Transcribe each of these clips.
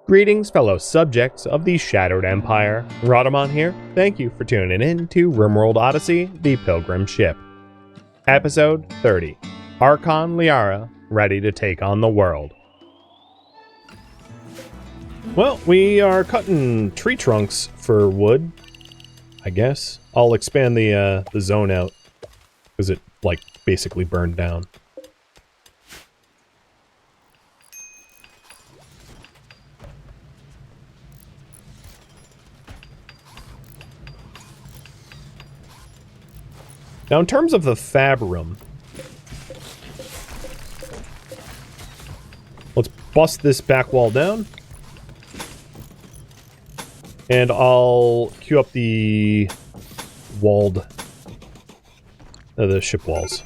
Greetings, fellow subjects of the Shattered Empire. Rhadamant here. Thank you for tuning in to RimWorld Odyssey, the Pilgrim ship. Episode 30. Archon Liara, ready to take on the world. Well, we are cutting tree trunks for wood, I guess. I'll expand the zone out, because it, like, basically burned down. Now, in terms of the fab room, let's bust this back wall down. And I'll queue up the walled, the ship walls.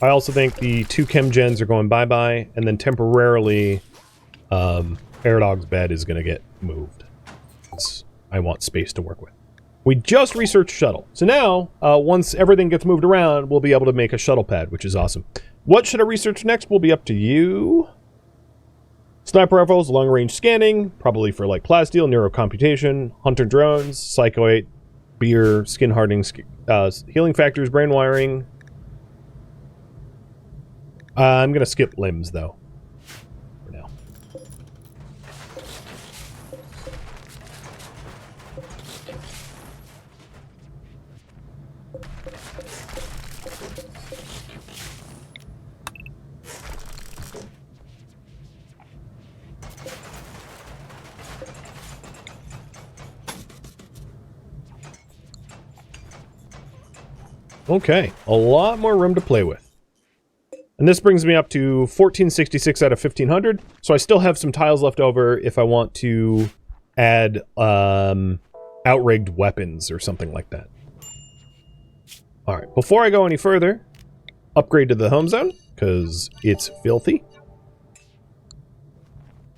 I also think the two chem gens are going bye-bye, and then temporarily, Airdog's bed is going to get moved. I want space to work with. We just researched Shuttle. So now, once everything gets moved around, we'll be able to make a shuttle pad, which is awesome. What should I research next will be up to you. Sniper rifles, long-range scanning, probably for like plasteel, neurocomputation, hunter drones, psychoate, beer, skin hardening, healing factors, brain wiring. I'm going to skip limbs, though, for now. Okay, a lot more room to play with. And this brings me up to 1466 out of 1500, so I still have some tiles left over if I want to add outrigged weapons or something like that. Alright, before I go any further, upgrade to the home zone, because it's filthy.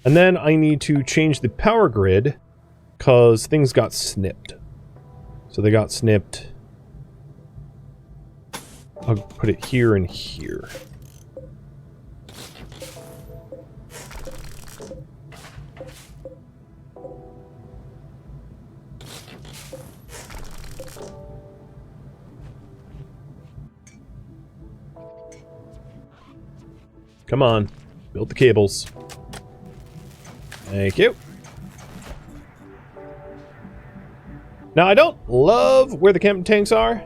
And then I need to change the power grid, because things got snipped. So they got snipped. I'll put it here and here. Come on, build the cables. Thank you. Now, I don't love where the chem tanks are.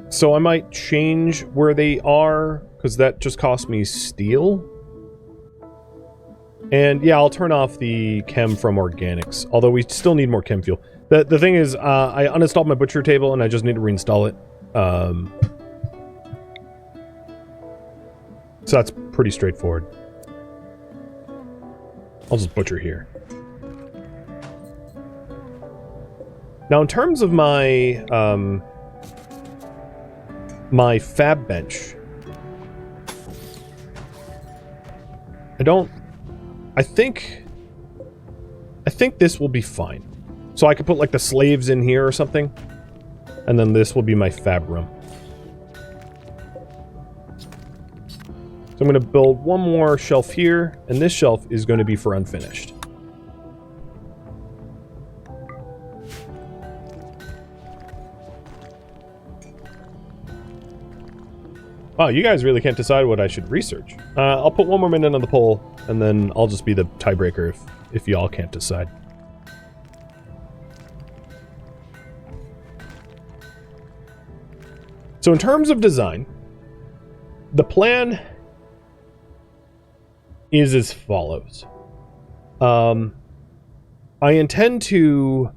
So I might change where they are, because that just cost me steel. And yeah, I'll turn off the chem from organics, although we still need more chem fuel. The thing is, I uninstalled my butcher table and I just need to reinstall it. So that's pretty straightforward. I'll just butcher here. Now, in terms of my my fab bench, I think this will be fine. So I could put like the slaves in here or something, and then this will be my fab room. So I'm going to build one more shelf here, and this shelf is going to be for unfinished. Wow, you guys really can't decide what I should research. I'll put one more minute on the poll, and then I'll just be the tiebreaker if y'all can't decide. So in terms of design, the plan is as follows. I intend to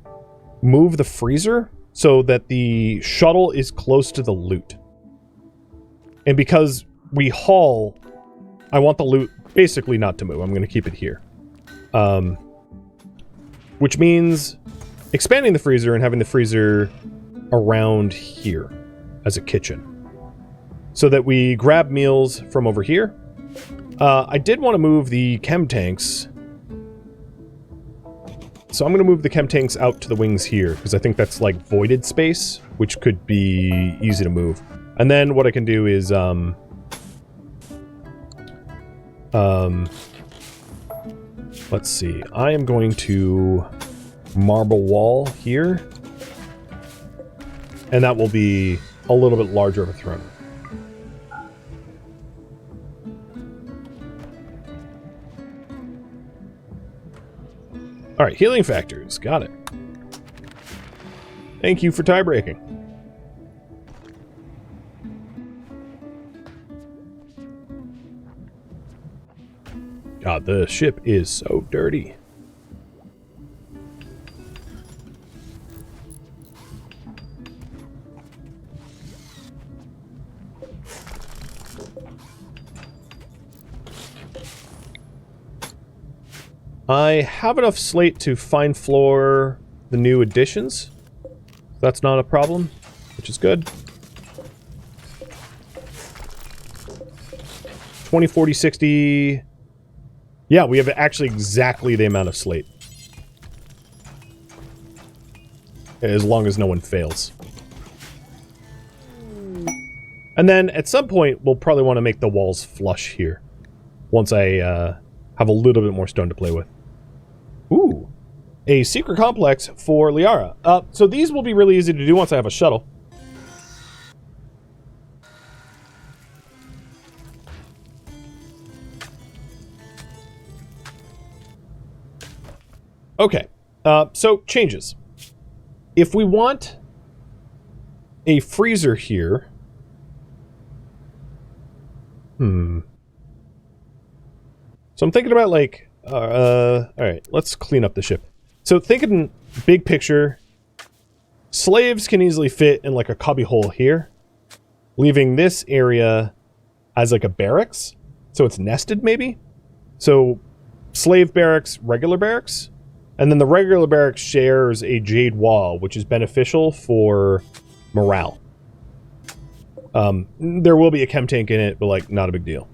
move the freezer so that the shuttle is close to the loot. And because we haul, I want the loot basically not to move. I'm going to keep it here. Which means expanding the freezer and having the freezer around here as a kitchen, so that we grab meals from over here. I did want to move the chem tanks so I'm going to move the chem tanks out to the wings here, because I think that's like voided space, which could be easy to move. And then what I can do is, let's see. I am going to marble wall here, and that will be a little bit larger of a throne. All right, healing factors. Got it. Thank you for tie breaking. God, the ship is so dirty. I have enough slate to fine floor the new additions. That's not a problem, which is good. 20, 40, 60... Yeah, we have actually exactly the amount of slate. As long as no one fails. And then, at some point, we'll probably want to make the walls flush here. Once I have a little bit more stone to play with. Ooh. A secret complex for Liara. So these will be really easy to do once I have a shuttle. Okay, so changes. If we want a freezer here... So I'm thinking about, like... alright, let's clean up the ship. So thinking big picture, slaves can easily fit in, like, a cubby hole here, leaving this area as, like, a barracks. So it's nested, maybe? So, slave barracks, regular barracks... And then the regular barracks shares a jade wall, which is beneficial for morale. There will be a chem tank in it, but, like, not a big deal.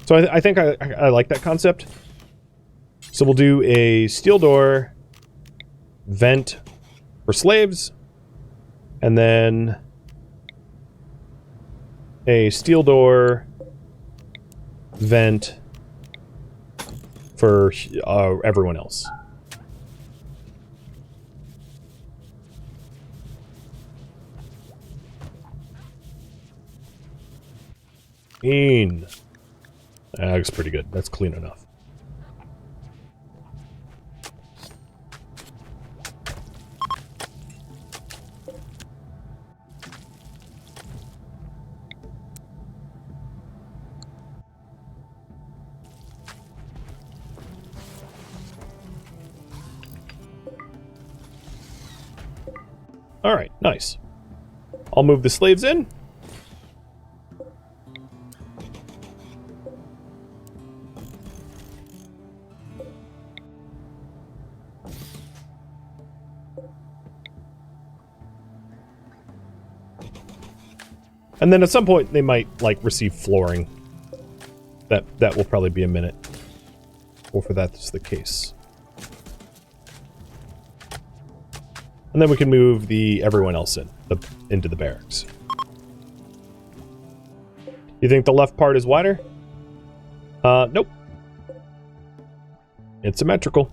So I think I like that concept. So we'll do a steel door vent for slaves, and then a steel door vent for everyone else. That looks pretty good. That's clean enough. All right, nice. I'll move the slaves in. And then at some point, they might, like, receive flooring. That will probably be a minute before that's the case. And then we can move everyone else into the barracks. You think the left part is wider? Nope. It's symmetrical.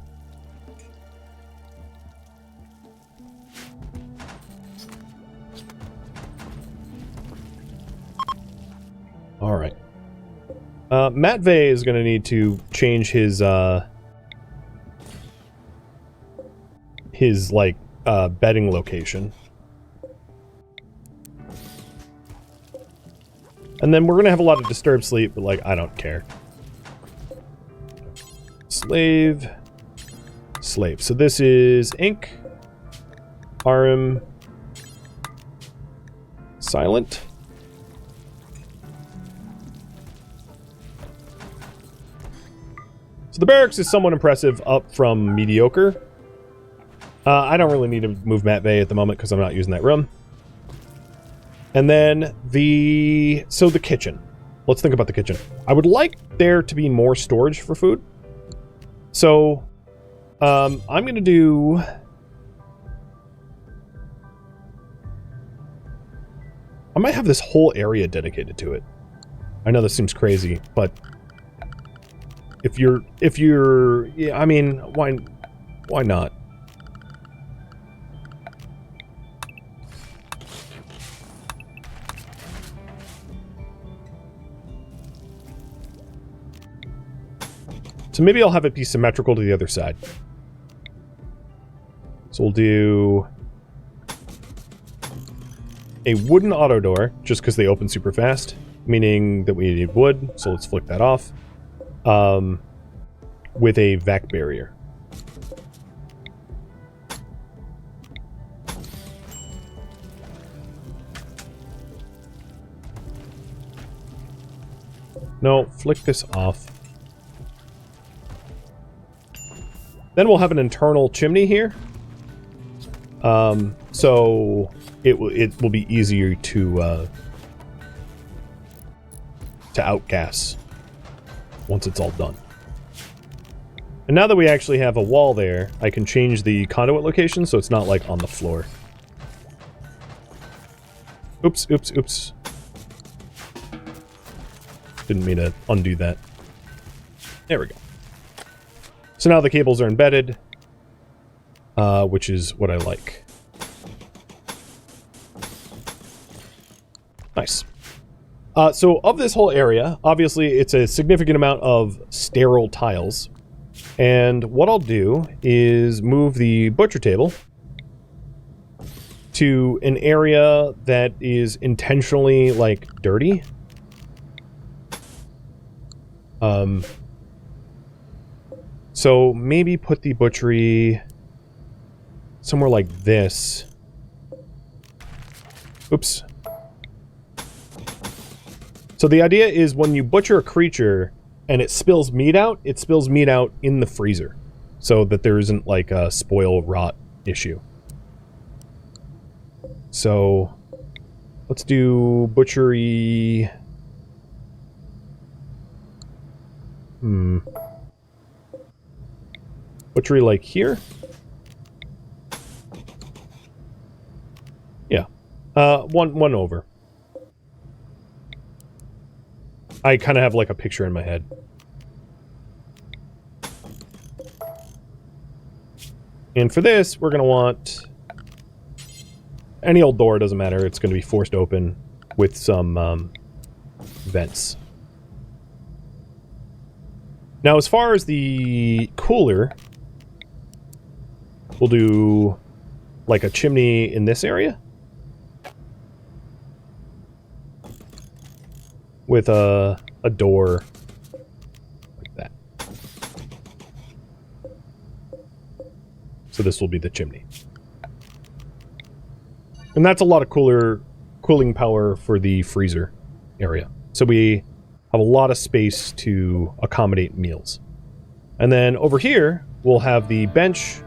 All right. Matvey is going to need to change his bedding location. And then we're going to have a lot of disturbed sleep, but, like, I don't care. Slave. Slave. So this is ink. Arum. Silent. So the barracks is somewhat impressive, up from mediocre. I don't really need to move Matvey at the moment because I'm not using that room. And then the kitchen. Let's think about the kitchen. I would like there to be more storage for food. So I'm going to do... I might have this whole area dedicated to it. I know this seems crazy, but if you're, yeah, I mean, why not? So maybe I'll have it be symmetrical to the other side. So we'll do a wooden auto door, just because they open super fast, meaning that we need wood, so let's flick that off. With a vac barrier. No, flick this off. Then we'll have an internal chimney here. So it will be easier to outgas once it's all done. And now that we actually have a wall there, I can change the conduit location so it's not like on the floor. Oops, oops, oops. Didn't mean to undo that. There we go. So now the cables are embedded, which is what I like. Nice. So of this whole area, obviously it's a significant amount of sterile tiles. And what I'll do is move the butcher table to an area that is intentionally, like, dirty. So maybe put the butchery somewhere like this. Oops. So the idea is when you butcher a creature and it spills meat out in the freezer. So that there isn't like a spoil rot issue. So let's do butchery. Butchery like here? Yeah. One over. I kind of have like a picture in my head. And for this, we're going to want any old door, doesn't matter. It's going to be forced open with some vents. Now, as far as the cooler, we'll do like a chimney in this area. With a door like that. So this will be the chimney. And that's a lot of cooling power for the freezer area. So we have a lot of space to accommodate meals. And then over here, we'll have the bench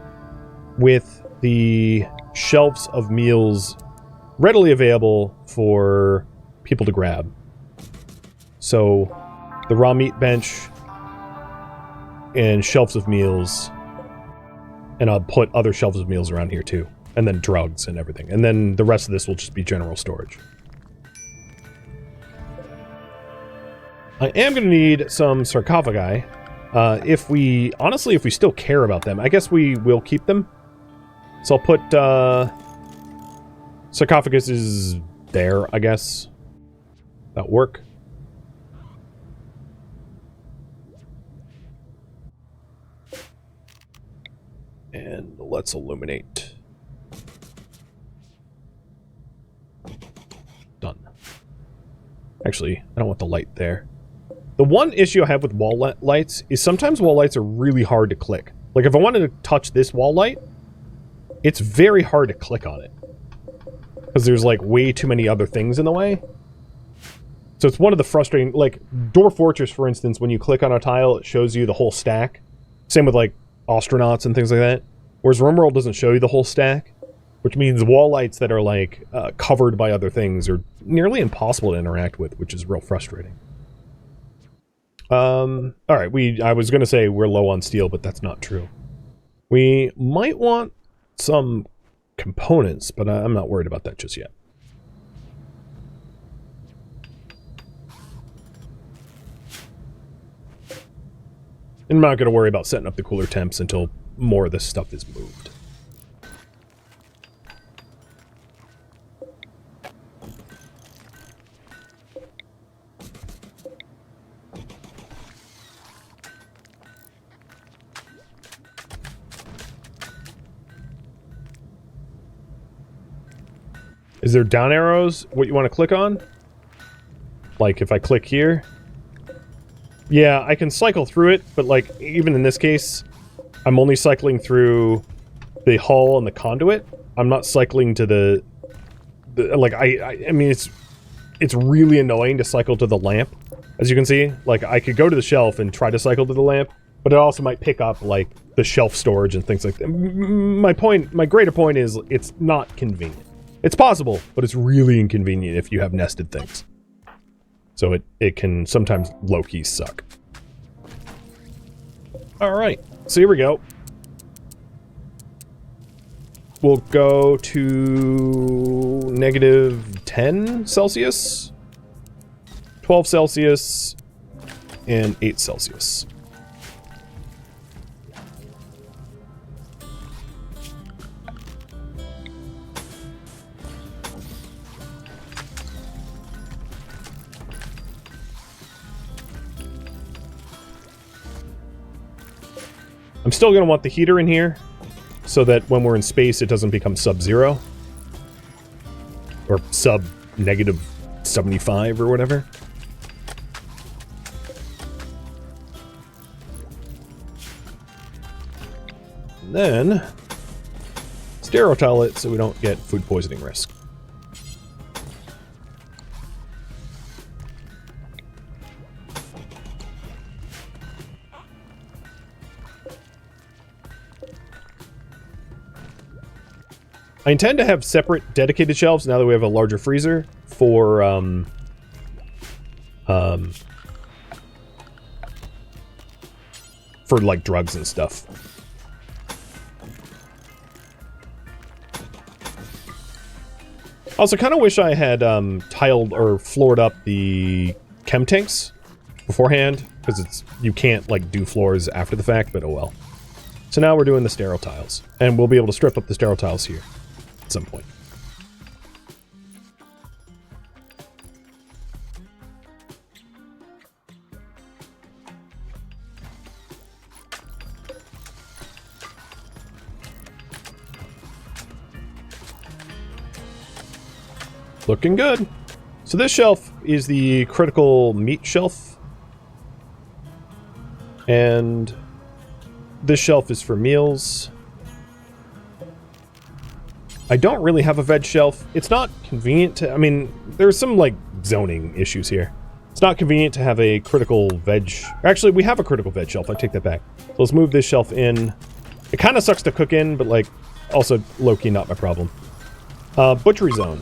with the shelves of meals readily available for people to grab. So, the raw meat bench and shelves of meals, and I'll put other shelves of meals around here too, and then drugs and everything. And then the rest of this will just be general storage. I am going to need some sarcophagi. If we still care about them, I guess we will keep them. So I'll put sarcophagus is there, I guess. That'll work. And let's illuminate. Done. Actually, I don't want the light there. The one issue I have with wall lights is sometimes wall lights are really hard to click. Like if I wanted to touch this wall light, it's very hard to click on it. Because there's like way too many other things in the way. So it's one of the frustrating, like Door Fortress, for instance, when you click on a tile, it shows you the whole stack. Same with like astronauts and things like that. Whereas RimWorld doesn't show you the whole stack, which means wall lights that are like covered by other things are nearly impossible to interact with, which is real frustrating. All right, I was going to say we're low on steel, but that's not true. We might want some components, but I'm not worried about that just yet. I'm not going to worry about setting up the cooler temps until more of this stuff is moved. Is there down arrows what you want to click on? Like if I click here? Yeah, I can cycle through it, but like even in this case, I'm only cycling through the hull and the conduit. I'm not cycling to the like I mean it's really annoying to cycle to the lamp. As you can see, like I could go to the shelf and try to cycle to the lamp, but it also might pick up like the shelf storage and things like that. My greater point is it's not convenient. It's possible, but it's really inconvenient if you have nested things. So it can sometimes low-key suck. Alright, so here we go. We'll go to negative 10 Celsius, 12 Celsius, and 8 Celsius. I'm still going to want the heater in here so that when we're in space it doesn't become sub-zero. Or sub-negative 75 or whatever. And then stereotile it so we don't get food poisoning risk. I intend to have separate dedicated shelves now that we have a larger freezer for like drugs and stuff. Also, kind of wish I had tiled or floored up the chem tanks beforehand, because you can't like do floors after the fact, but oh well. So now we're doing the sterile tiles, and we'll be able to strip up the sterile tiles here at some point. Looking good. So this shelf is the critical meat shelf. And this shelf is for meals. I don't really have a veg shelf. It's not convenient to... I mean, there's some, like, zoning issues here. It's not convenient to have a critical veg... Actually, we have a critical veg shelf. I take that back. So let's move this shelf in. It kind of sucks to cook in, but, like, also low-key not my problem. Butchery zone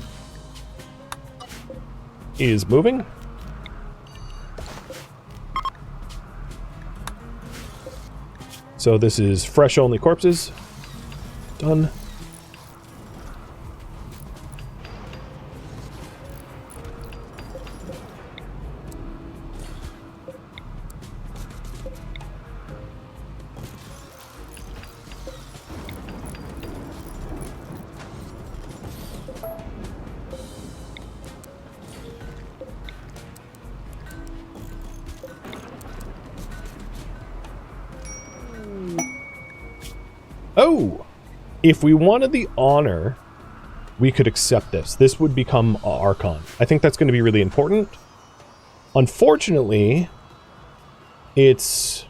is moving. So this is fresh only corpses. Done. Oh! If we wanted the honor, we could accept this. This would become Archon. I think that's going to be really important. Unfortunately, it's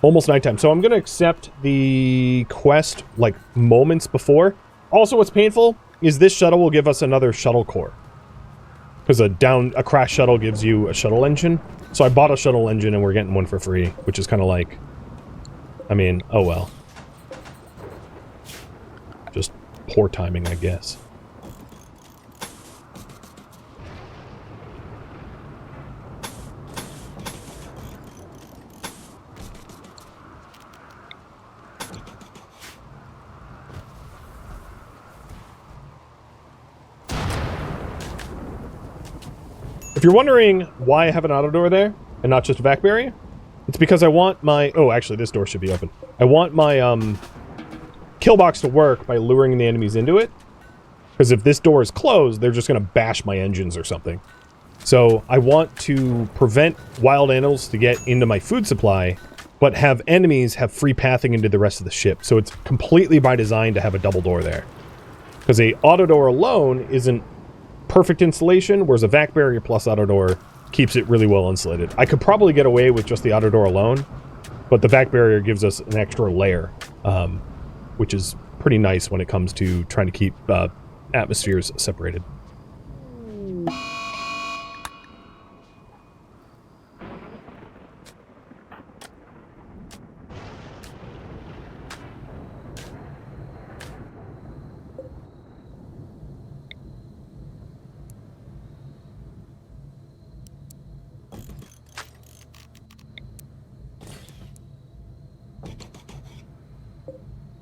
almost nighttime. So I'm going to accept the quest, like, moments before. Also, what's painful is this shuttle will give us another shuttle core. Because a crash shuttle gives you a shuttle engine. So I bought a shuttle engine and we're getting one for free, which is kind of like... I mean, oh well. Just poor timing, I guess. If you're wondering why I have an auto door there and not just a vac barrier, it's because I want my... Oh, actually, this door should be open. I want my kill box to work by luring the enemies into it. Because if this door is closed, they're just going to bash my engines or something. So I want to prevent wild animals to get into my food supply, but have enemies have free pathing into the rest of the ship. So it's completely by design to have a double door there. Because a auto door alone isn't perfect insulation, whereas a vac barrier plus auto door keeps it really well insulated. I could probably get away with just the auto door alone, but the vac barrier gives us an extra layer, which is pretty nice when it comes to trying to keep atmospheres separated.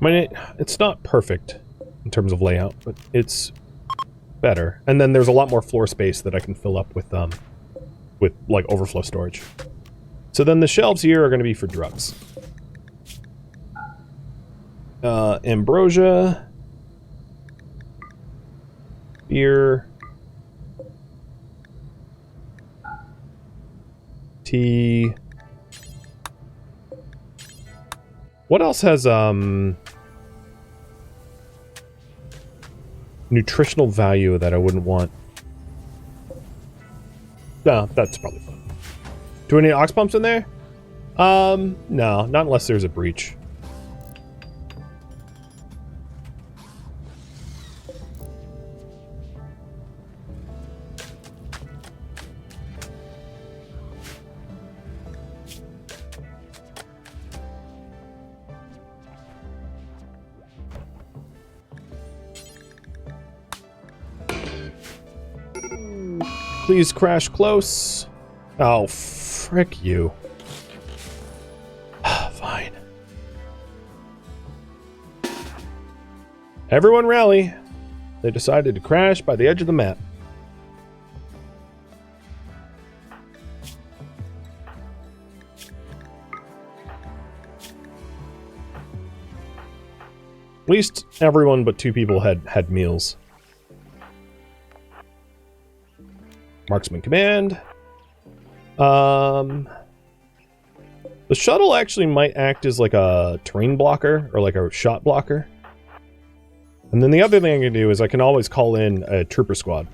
I mean, it's not perfect in terms of layout, but it's better. And then there's a lot more floor space that I can fill up with like overflow storage. So then the shelves here are going to be for drugs. Ambrosia, beer, tea. What else has nutritional value that I wouldn't want? No, that's probably fine. Do we need ox pumps in there? No, not unless there's a breach. Please crash close. Oh, frick you. Fine. Everyone rally. They decided to crash by the edge of the map. At least everyone but 2 people had meals. Marksman command. The shuttle actually might act as like a terrain blocker or like a shot blocker. And then the other thing I can do is I can always call in a trooper squad.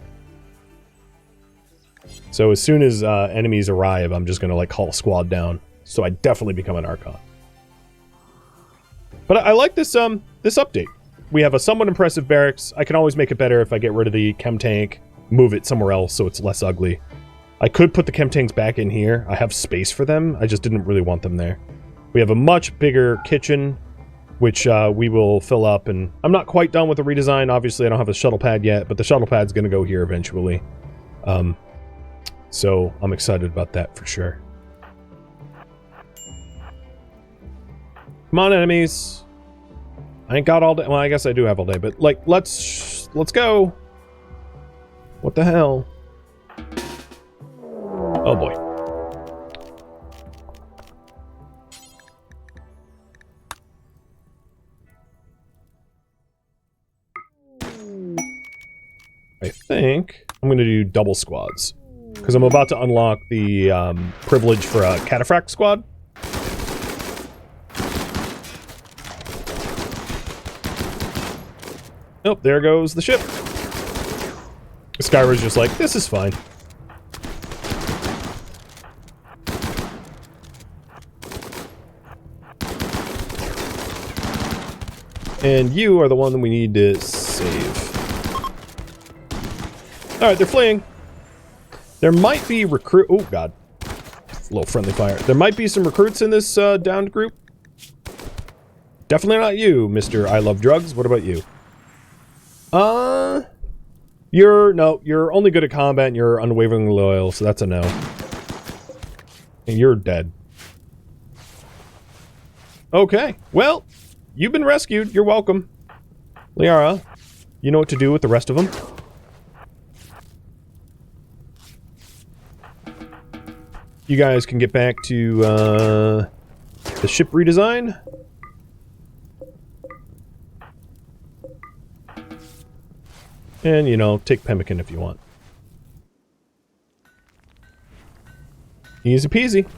So as soon as enemies arrive, I'm just going to like call a squad down. So I definitely become an Archon. But I like this this update. We have a somewhat impressive barracks. I can always make it better if I get rid of the chem tank. Move it somewhere else so it's less ugly. I could put the chem tanks back in here. I have space for them. I just didn't really want them there. We have a much bigger kitchen, which we will fill up. And I'm not quite done with the redesign. Obviously, I don't have a shuttle pad yet, but the shuttle pad's going to go here eventually. So I'm excited about that for sure. Come on, enemies. I ain't got all day. Well, I guess I do have all day, but like, let's go. What the hell? Oh boy. I think I'm going to do double squads. Because I'm about to unlock the privilege for a cataphract squad. Oh, there goes the ship. Skyra's just like, this is fine. And you are the one that we need to save. Alright, they're fleeing. There might be recruit... Oh, God. A little friendly fire. There might be some recruits in this downed group. Definitely not you, Mr. I Love Drugs. What about you? You're only good at combat and you're unwaveringly loyal, so that's a no. And you're dead. Okay, well, you've been rescued. You're welcome. Liara, you know what to do with the rest of them? you guys can get back to the ship redesign. And, you know, take pemmican if you want. Easy peasy.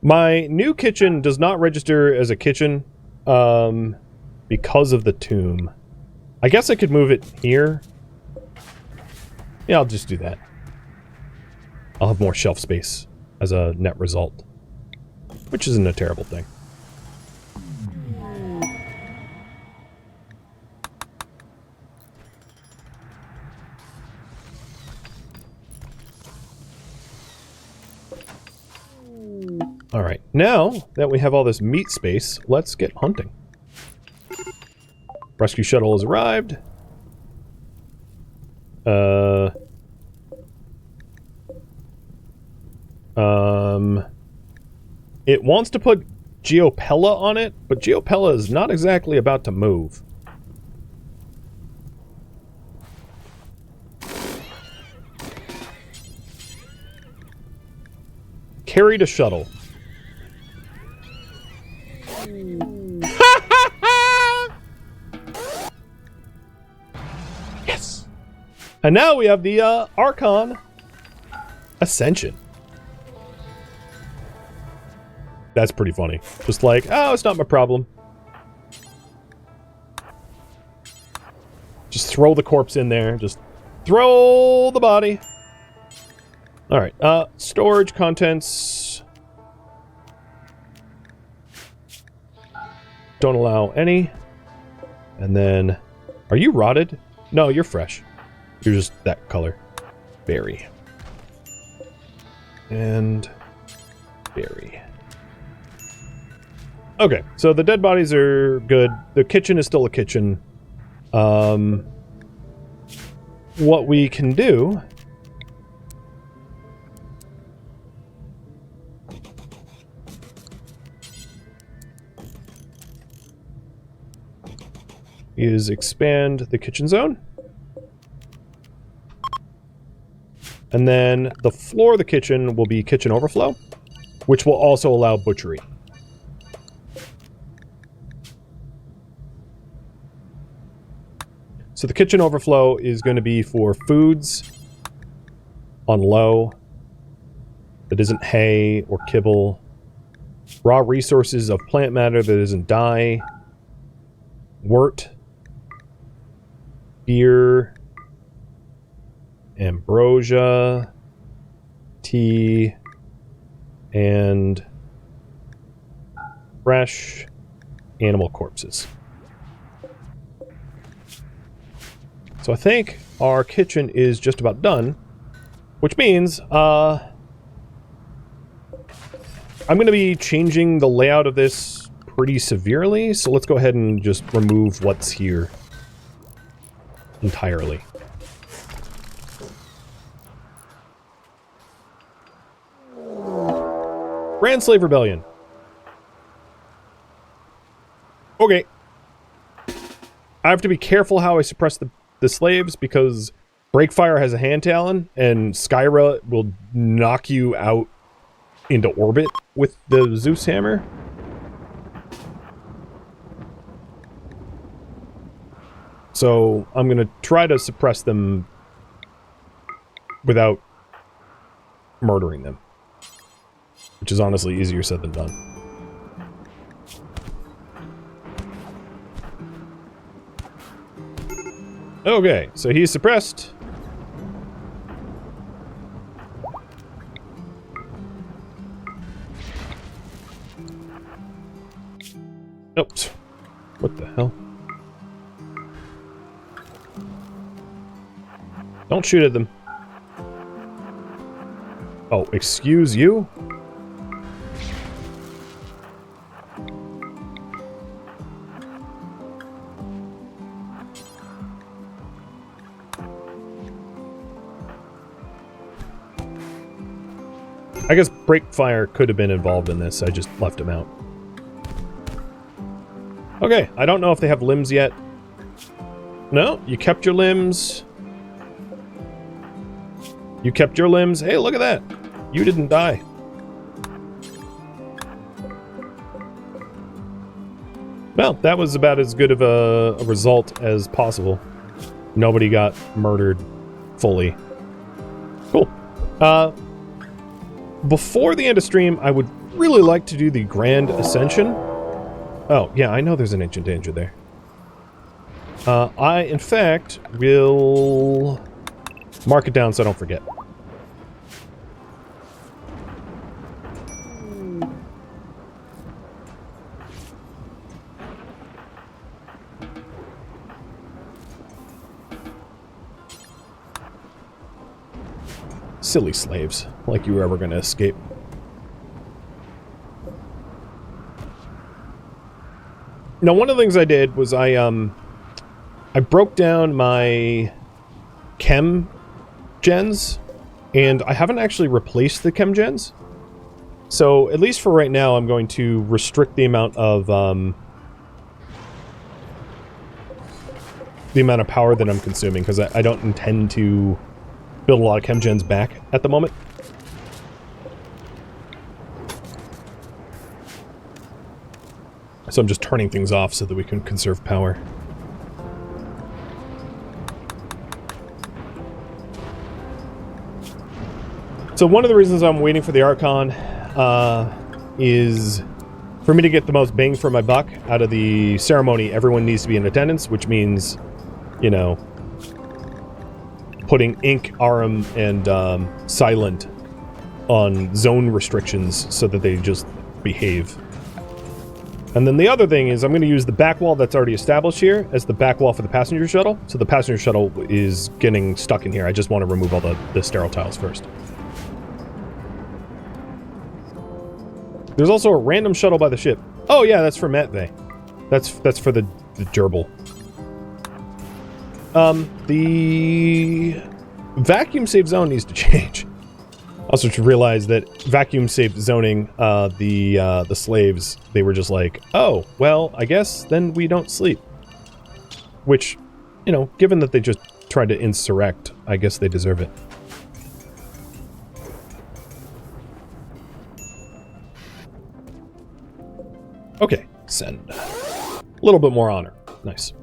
My new kitchen does not register as a kitchen because of the tomb. I guess I could move it here. Yeah, I'll just do that. I'll have more shelf space as a net result, which isn't a terrible thing. Alright, now that we have all this meat space, let's get hunting. Rescue shuttle has arrived. It wants to put Geopella on it, but Geopella is not exactly about to move. Carry to shuttle. Yes! And now we have the Archon Ascension. That's pretty funny. Just like, oh, it's not my problem. Just throw the corpse in there. Just throw the body. Alright, storage contents. Don't allow any. And then, are you rotted? No, you're fresh. You're just that color. Berry. And berry. Okay, so the dead bodies are good. The kitchen is still a kitchen. What we can do is expand the kitchen zone. And then the floor of the kitchen will be kitchen overflow, which will also allow butchery. So the kitchen overflow is going to be for foods on low that isn't hay or kibble, raw resources of plant matter that isn't dye, wort, beer, ambrosia, tea, and fresh animal corpses. So I think our kitchen is just about done, which means I'm going to be changing the layout of this pretty severely, so let's go ahead and just remove what's here entirely. Grand Slave Rebellion. Okay. I have to be careful how I suppress the slaves, because Breakfire has a hand talon, and Skyra will knock you out into orbit with the Zeus hammer. So I'm going to try to suppress them without murdering them, which is honestly easier said than done. Okay, so he's suppressed. Oops. What the hell? Don't shoot at them. Oh, excuse you? I guess Breakfire could have been involved in this. I just left him out. Okay, I don't know if they have limbs yet. No, you kept your limbs. You kept your limbs. Hey, look at that. You didn't die. Well, that was about as good of a result as possible. Nobody got murdered fully. Cool. Before the end of stream, I would really like to do the Grand Ascension. Oh, yeah, I know there's an Ancient Danger there. I, in fact, will mark it down so I don't forget. Silly slaves, like you were ever going to escape. Now, one of the things I did was I broke down my chem gens, and I haven't actually replaced the chem gens. So, at least for right now, I'm going to restrict the amount of power that I'm consuming, because I don't intend to build a lot of chem gens back at the moment. So I'm just turning things off so that we can conserve power. So one of the reasons I'm waiting for the Archon is for me to get the most bang for my buck out of the ceremony. Everyone needs to be in attendance, which means, you know, putting Ink, Arum, and Silent on zone restrictions so that they just behave. And then the other thing is I'm going to use the back wall that's already established here as the back wall for the passenger shuttle. So the passenger shuttle is getting stuck in here. I just want to remove all the sterile tiles first. There's also a random shuttle by the ship. Oh yeah, that's for Matvey. That's for the gerbil. The vacuum safe zone needs to change. Also to realize that vacuum safe zoning, the slaves, they were just like, oh, well, I guess then we don't sleep. Which, you know, given that they just tried to insurrect, I guess they deserve it. Okay, send. A little bit more honor. Nice.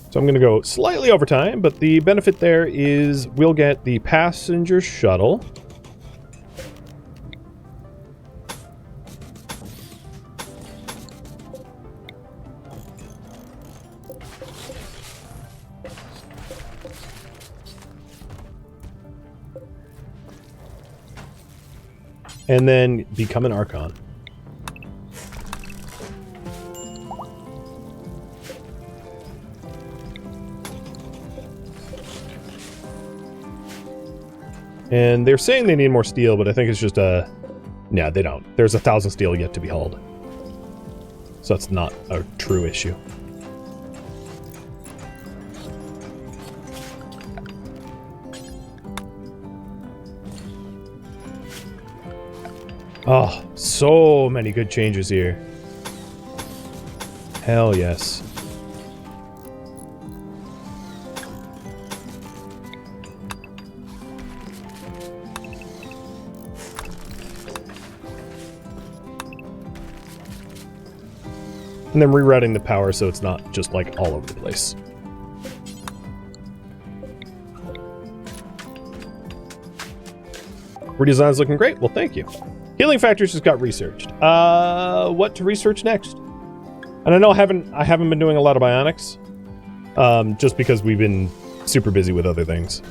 So I'm going to go slightly over time, but the benefit there is we'll get the passenger shuttle. And then become an Archon. And they're saying they need more steel, but I think it's just a... Nah, they don't. There's 1,000 steel yet to be hauled. So that's not a true issue. Oh, so many good changes here. Hell yes. And then rerouting the power so it's not just like all over the place. Redesign's looking great. Well, thank you. Healing factors just got researched. What to research next? And I know I haven't been doing a lot of bionics, just because we've been super busy with other things.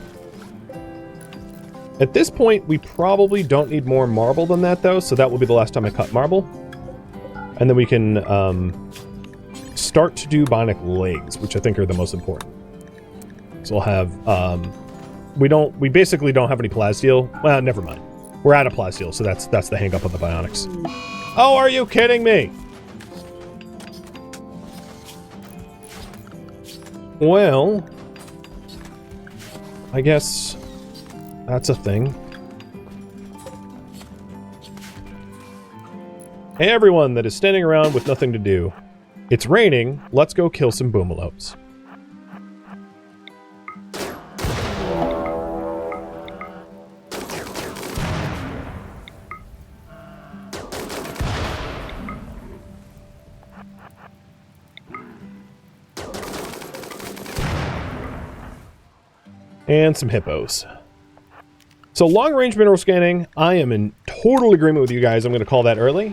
At this point, we probably don't need more marble than that, though, so that will be the last time I cut marble. And then we can start to do bionic legs, which I think are the most important. So we'll have we basically don't have any plasteel. Well, never mind. We're out of plasteel, so that's the hang up on the bionics. Oh, are you kidding me? Well, I guess that's a thing. Hey everyone that is standing around with nothing to do. It's raining, let's go kill some boomalopes. And some hippos. So long-range mineral scanning, I am in total agreement with you guys. I'm going to call that early.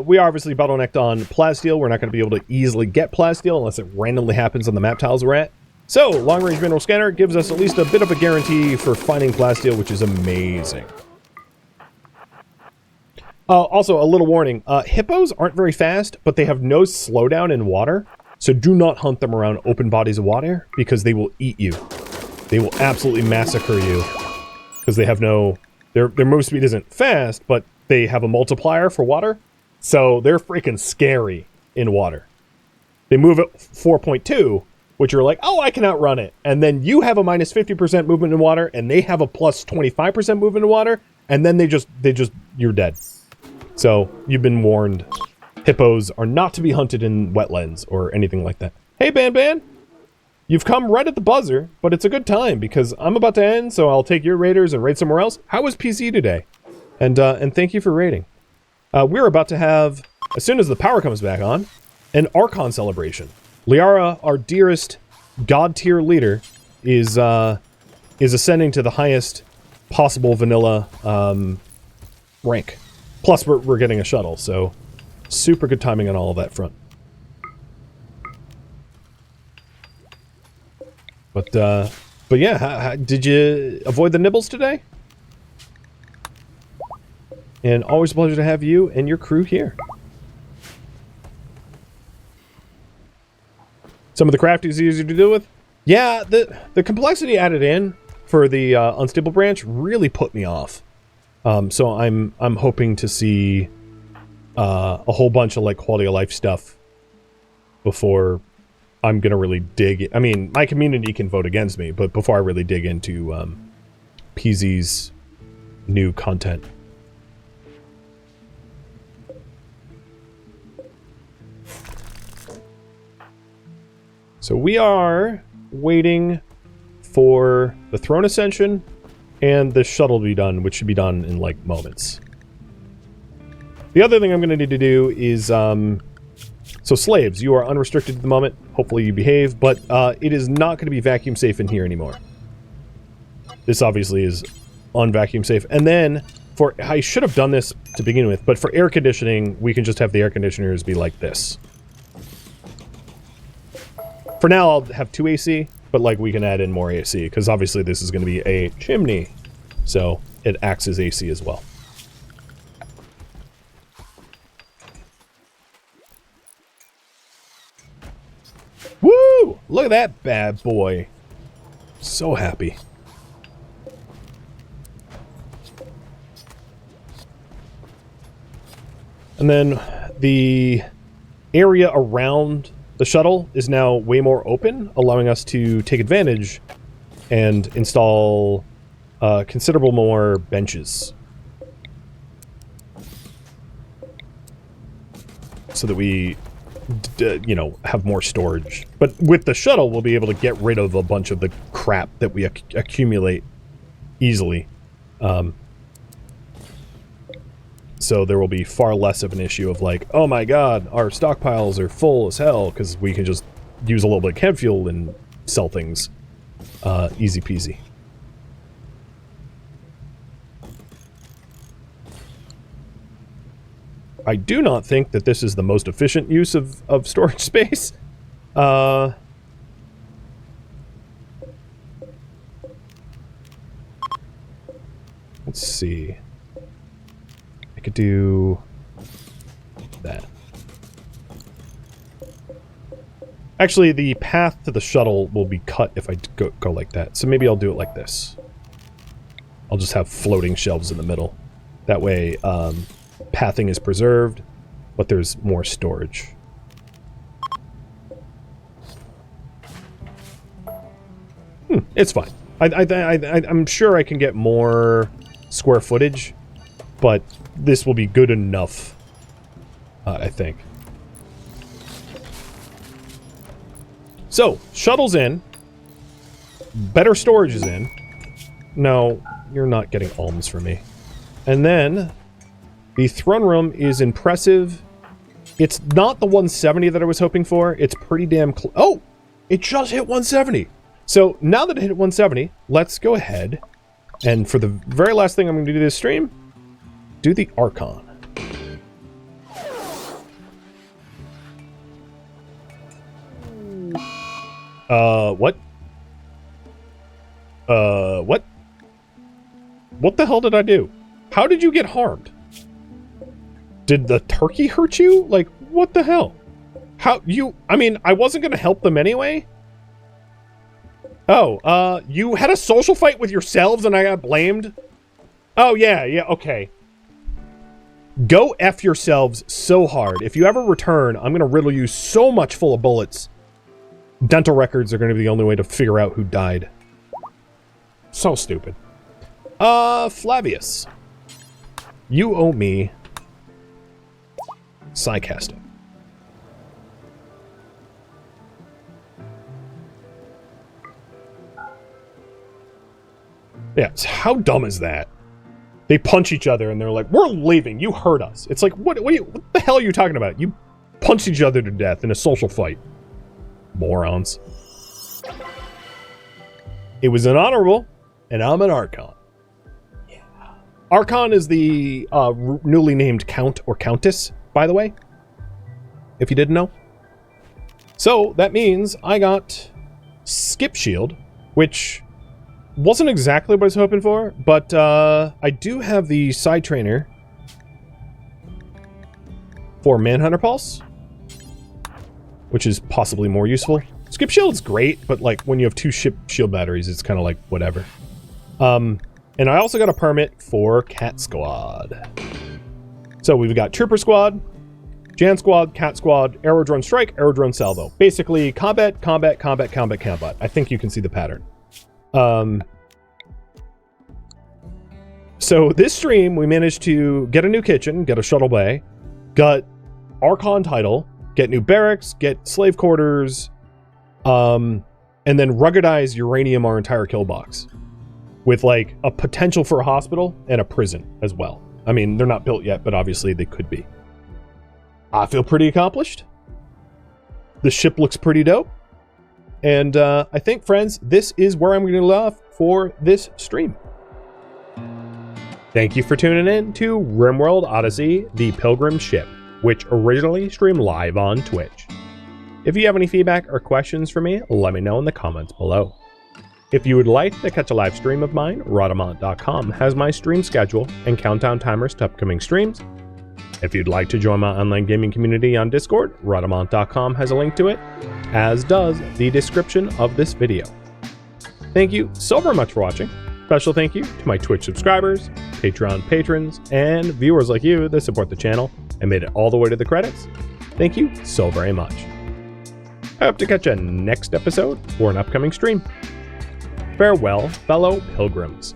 We are obviously bottlenecked on plasteel. We're not going to be able to easily get plasteel unless it randomly happens on the map tiles we're at. So long-range mineral scanner gives us at least a bit of a guarantee for finding plasteel, which is amazing. Also, a little warning. Hippos aren't very fast, but they have no slowdown in water. So do not hunt them around open bodies of water because they will eat you. They will absolutely massacre you because they have no... Their move speed isn't fast, but they have a multiplier for water. So they're freaking scary in water. They move at 4.2, which you're like, oh, I can outrun it. And then you have a minus 50% movement in water, and they have a plus 25% movement in water, and then you're dead. So you've been warned. Hippos are not to be hunted in wetlands or anything like that. Hey, Ban. You've come right at the buzzer, but it's a good time because I'm about to end, so I'll take your raiders and raid somewhere else. How was PC today? And thank you for raiding. We're about to have, as soon as the power comes back on, an Archon celebration. Liara, our dearest god tier leader, is ascending to the highest possible vanilla rank. Plus, we're getting a shuttle, so super good timing on all of that front. But yeah, did you avoid the nibbles today? And always a pleasure to have you and your crew here. Some of the craft is easier to deal with. Yeah, the complexity added in for the unstable branch really put me off. So I'm hoping to see a whole bunch of like quality of life stuff before I'm gonna really dig. I mean, my community can vote against me, but before I really dig into PZ's new content. So we are waiting for the throne ascension and the shuttle to be done, which should be done in like moments. The other thing I'm gonna need to do is so slaves, you are unrestricted at the moment. Hopefully you behave, but it is not going to be vacuum safe in here anymore. This obviously is unvacuum safe. And then, I should have done this to begin with, but for air conditioning, we can just have the air conditioners be like this. For now, I'll have 2 AC, but like we can add in more AC, because obviously this is going to be a chimney, so it acts as AC as well. Woo! Look at that bad boy. So happy. And then the area around the shuttle is now way more open, allowing us to take advantage and install considerable more benches. So that we... you know, have more storage. But with the shuttle, we'll be able to get rid of a bunch of the crap that we accumulate easily. So there will be far less of an issue of like, oh my god, our stockpiles are full as hell, because we can just use a little bit of chem fuel and sell things. Easy peasy. I do not think that this is the most efficient use of storage space. Let's see. I could do that. Actually, the path to the shuttle will be cut if I go like that. So maybe I'll do it like this. I'll just have floating shelves in the middle. That way, pathing is preserved, but there's more storage. It's fine. I'm sure I can get more square footage, but this will be good enough, I think. So, shuttle's in. Better storage is in. No, you're not getting alms from me. And then, the throne room is impressive. It's not the 170 that I was hoping for. It's pretty damn close. Oh! It just hit 170! So, now that it hit 170, let's go ahead. And for the very last thing I'm going to do this stream, do the Archon. What? What? What the hell did I do? How did you get harmed? Did the turkey hurt you? Like, what the hell? I mean, I wasn't gonna help them anyway. Oh, you had a social fight with yourselves and I got blamed? Oh, yeah, okay. Go F yourselves so hard. If you ever return, I'm gonna riddle you so much full of bullets. Dental records are gonna be the only way to figure out who died. So stupid. Flavius. You owe me Psycasting. Yeah, so how dumb is that? They punch each other and they're like, we're leaving, you hurt us. It's like, what the hell are you talking about? You punched each other to death in a social fight. Morons. It was an honorable, and I'm an Archon. Yeah. Archon is the newly named Count or Countess, by the way. If you didn't know. So, that means I got Skip Shield, which wasn't exactly what I was hoping for, but I do have the side trainer for Manhunter Pulse, which is possibly more useful. Skip Shield's great, but like when you have two shield batteries, it's kind of like whatever. And I also got a permit for Cat Squad. So we've got Trooper Squad, Jan Squad, Cat Squad, Aerodrone Strike, Aerodrone Salvo. Basically, combat, combat, combat, combat, combat. I think you can see the pattern. So this stream, we managed to get a new kitchen, get a shuttle bay, got Archon title, get new barracks, get slave quarters, and then ruggedize uranium our entire kill box. With like a potential for a hospital and a prison as well. I mean, they're not built yet, but obviously they could be. I feel pretty accomplished. The ship looks pretty dope. And I think, friends, this is where I'm going to leave off for this stream. Thank you for tuning in to RimWorld Odyssey, the Pilgrim ship, which originally streamed live on Twitch. If you have any feedback or questions for me, let me know in the comments below. If you would like to catch a live stream of mine, Rhadamant.com has my stream schedule and countdown timers to upcoming streams. If you'd like to join my online gaming community on Discord, Rhadamant.com has a link to it, as does the description of this video. Thank you so very much for watching. Special thank you to my Twitch subscribers, Patreon patrons, and viewers like you that support the channel and made it all the way to the credits. Thank you so very much. I hope to catch you next episode or an upcoming stream. Farewell, fellow pilgrims.